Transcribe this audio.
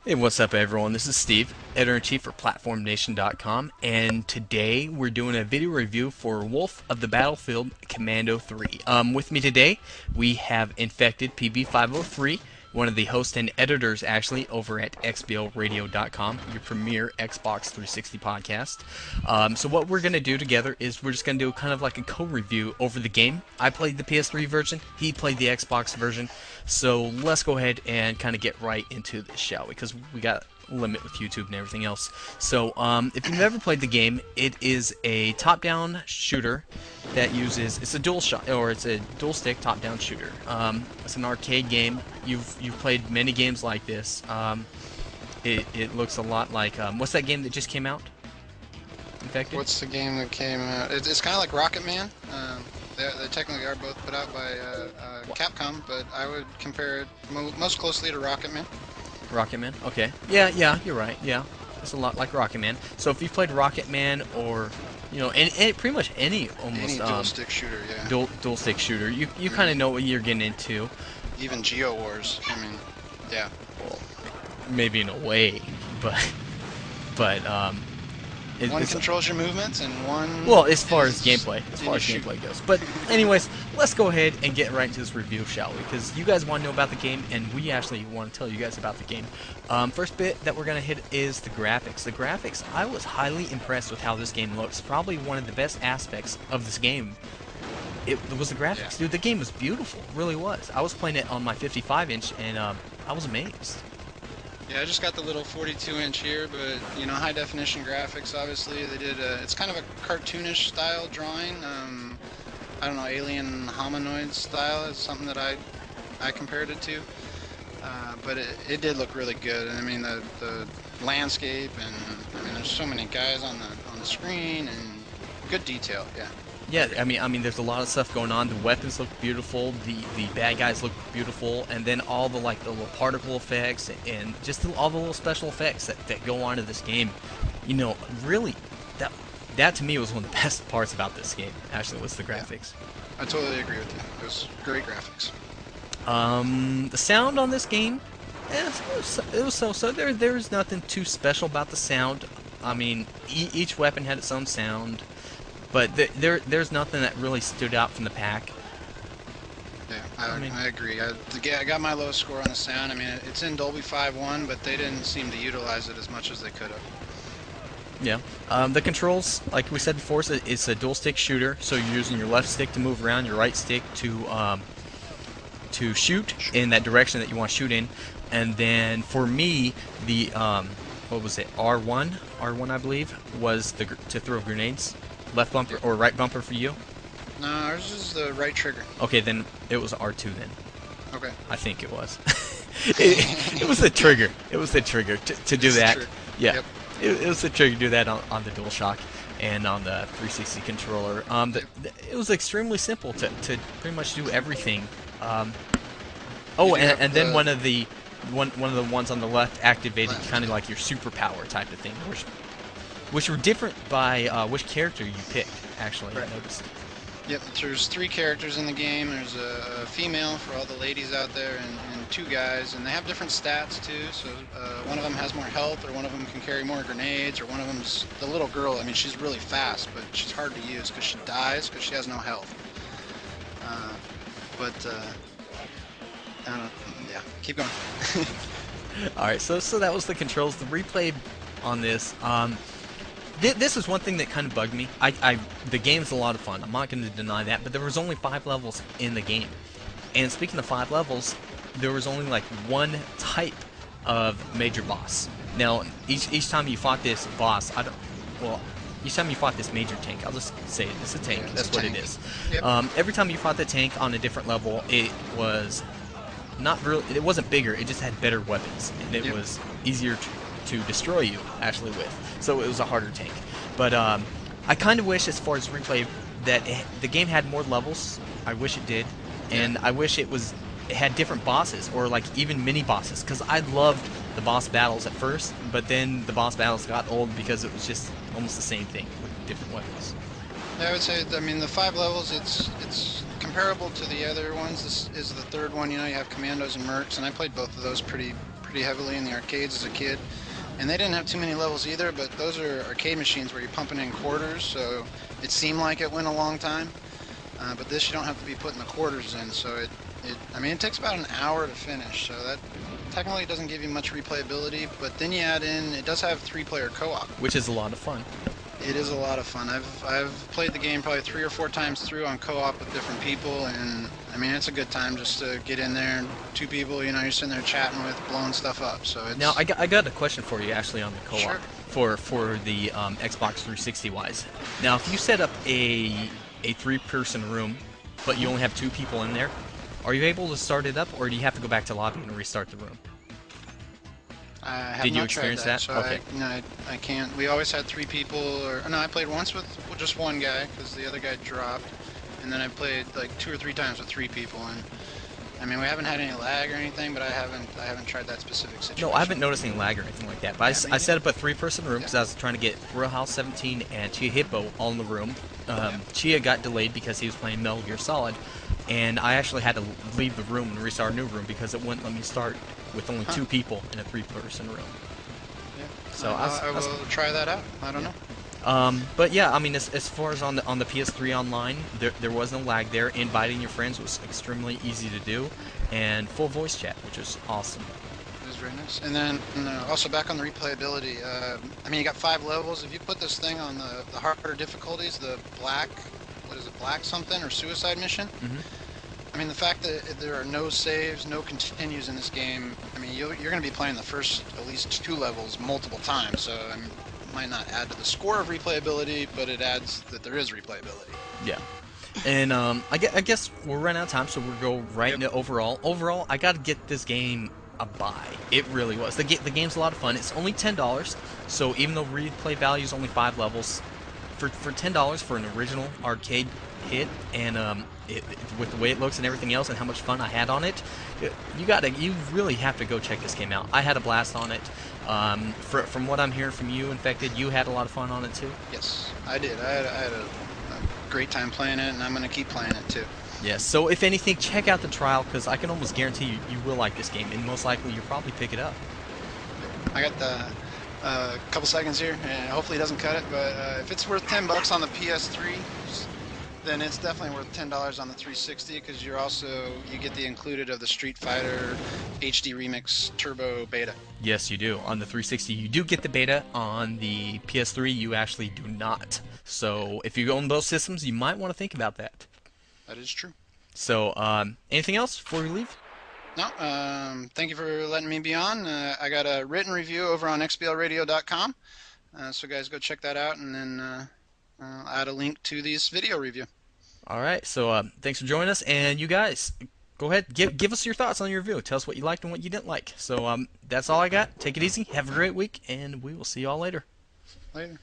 Hey, what's up, everyone? This is Steve, editor-in-chief for PlatformNation.com, and today we're doing a video review for Wolf of the Battlefield Commando 3. With me today, we have Infected PB503, one of the hosts and editors, actually, over at XBLRadio.com, your premier Xbox 360 podcast. So what we're going to do together is we're just going to do kind of like a co-review over the game. I played the PS3 version, he played the Xbox version, so let's go ahead and kind of get right into this, shall we? Because we got a limit with YouTube and everything else. So if you've never played the game, it is a top-down shooter that uses it's a dual stick top-down shooter. It's an arcade game. You've played many games like this. It looks a lot like what's that game that just came out? Infected? What's the game that came out? It's kind of like Rocket Man. They technically are both put out by Capcom, but I would compare it most closely to Rocket Man. Rocket Man? Okay. Yeah, you're right. Yeah. It's a lot like Rocket Man. So if you've played Rocket Man or, and pretty much any almost dual stick shooter, yeah. Dual stick shooter, you kind of know what you're getting into. Even Geo Wars. I mean, yeah. Well, maybe in a way, but one controls your movements and one. Well, as far as gameplay goes. But anyways, let's go ahead and get right into this review, shall we? Because you guys want to know about the game, and we actually want to tell you guys about the game. First bit that we're gonna hit is the graphics. The graphics, I was highly impressed with how this game looks. Probably one of the best aspects of this game. It was the graphics, Yeah. dude. The game was beautiful, it really was. I was playing it on my 55-inch, and I was amazed. Yeah, I just got the little 42-inch here, but high definition graphics. Obviously, they did. It's kind of a cartoonish style drawing. I don't know, alien hominoid style is something that I compared it to. But it did look really good. I mean, the landscape, and I mean, there's so many guys on the screen, and good detail. Yeah. Yeah, I mean, there's a lot of stuff going on. The weapons look beautiful. The bad guys look beautiful, and then all the the little particle effects and just all the little special effects that go on to this game. Really, that to me was one of the best parts about this game. Actually, was the graphics. Yeah, I totally agree with you. It was great graphics. The sound on this game, it was so. There's nothing too special about the sound. I mean, each weapon had its own sound. But there's nothing that really stood out from the pack. Yeah, I agree. I got my lowest score on the sound. I mean, it's in Dolby 5.1, but they didn't seem to utilize it as much as they could have. Yeah. The controls, like we said before, it's a dual stick shooter. So you're using your left stick to move around, your right stick to shoot in that direction that you want to shoot in. And then for me, the what was it? R1 I believe was to throw grenades. Left bumper or right bumper for you? No, ours is the right trigger. Okay, then it was R2 then. Okay. I think it was. it was the trigger. It was the trigger to do that. Yeah. Yep. It was the trigger to do that on the DualShock and on the 360 controller. It was extremely simple to pretty much do everything. And then one of the ones on the left activated kind of like your superpower type of thing, which were different by which character you picked, actually. Right. I noticed. Yep, there's 3 characters in the game. There's a female for all the ladies out there, and 2 guys, and they have different stats too. So one of them has more health, or one of them can carry more grenades, or one of them's the little girl. I mean, she's really fast, but she's hard to use because she dies because she has no health. I don't know. Yeah, keep going. All right, so that was the controls. The replay on this. This is one thing that kind of bugged me. The game's a lot of fun. I'm not going to deny that, but there was only 5 levels in the game. And speaking of 5 levels, there was only like one type of major boss. Now, each time you fought this boss, each time you fought this major tank, I'll just say it, it's a tank. Yeah, that's what it is. Yep. Every time you fought the tank on a different level, it was not really. It wasn't bigger. It just had better weapons, and it was easier to destroy you actually with. So it was a harder tank. But I kind of wish, as far as replay, that the game had more levels. I wish it did, and I wish it had different bosses, or like even mini bosses, because I loved the boss battles at first, but then the boss battles got old because it was just almost the same thing with different weapons. Yeah, I would say, I mean, the 5 levels, it's comparable to the other ones. This is the 3rd one. You have Commandos and Mercs, and I played both of those pretty pretty heavily in the arcades as a kid. And they didn't have too many levels either, but those are arcade machines where you're pumping in quarters, so it seemed like it went a long time. But this you don't have to be putting the quarters in, so I mean, it takes about an hour to finish, so that technically doesn't give you much replayability, but then you add in, it does have 3-player co-op. Which is a lot of fun. It is a lot of fun. I've played the game probably 3 or 4 times through on co-op with different people, and I mean, it's a good time just to get in there and 2 people, you know, you're sitting there chatting with, blowing stuff up, so it's... Now, I got a question for you, actually, on the co-op. Sure. For the Xbox 360 wise. Now, if you set up a 3-person room, but you only have 2 people in there, are you able to start it up, or do you have to go back to lobby and restart the room? I have Did you not experience tried that? So Okay. I can't. We always had 3 people, or no, I played once with just 1 guy because the other guy dropped, and then I played like 2 or 3 times with 3 people, and I mean we haven't had any lag or anything, but I haven't tried that specific situation. No, I haven't noticed any lag or anything like that. But Yeah, I set up a 3-person room because I was trying to get Royal House 17 and Chia Hippo all in the room. Chia got delayed because he was playing Metal Gear Solid, and I actually had to leave the room and restart a new room because it wouldn't let me start with only 2 people in a 3-person room. Yeah. So I will try that out. I don't know. But yeah, I mean, as far as on the PS3 online, there was no lag there. Inviting your friends was extremely easy to do, and full voice chat, which is awesome. It was very nice. And then also back on the replayability. I mean, you got 5 levels. If you put this thing on the harder difficulties, the black, what is it, black something or suicide mission? Hmm. I mean, the fact that there are no saves, no continues in this game, I mean, you're going to be playing the first at least 2 levels multiple times, so it might not add to the score of replayability, but it adds that there is replayability. Yeah. And I guess we're running out of time, so we'll go right into overall. Overall, I got to get this game a buy. It really was. The game's a lot of fun. It's only $10, so even though replay value is only 5 levels, for $10 for an original arcade hit, and with the way it looks and everything else, and how much fun I had on it, you really have to go check this game out. I had a blast on it. From what I'm hearing from you, Infected, you had a lot of fun on it too. Yes, I did. I had a great time playing it, and I'm going to keep playing it too. Yes. So if anything, check out the trial because I can almost guarantee you will like this game, and most likely you'll probably pick it up. I got the couple seconds here, and hopefully it doesn't cut it, but if it's worth $10 on the PS3, then it's definitely worth $10 on the 360 because you get the included of the Street Fighter HD Remix Turbo Beta. Yes, you do. On the 360, you do get the beta. On the PS3, you actually do not. So if you own both systems, you might want to think about that. That is true. So anything else before we leave? No, thank you for letting me be on. I got a written review over on xblradio.com, so guys go check that out, and then I'll add a link to this video review. All right. So thanks for joining us, and you guys, go ahead, give us your thoughts on your review. Tell us what you liked and what you didn't like. So that's all I got. Take it easy. Have a great week, and we will see you all later. Later.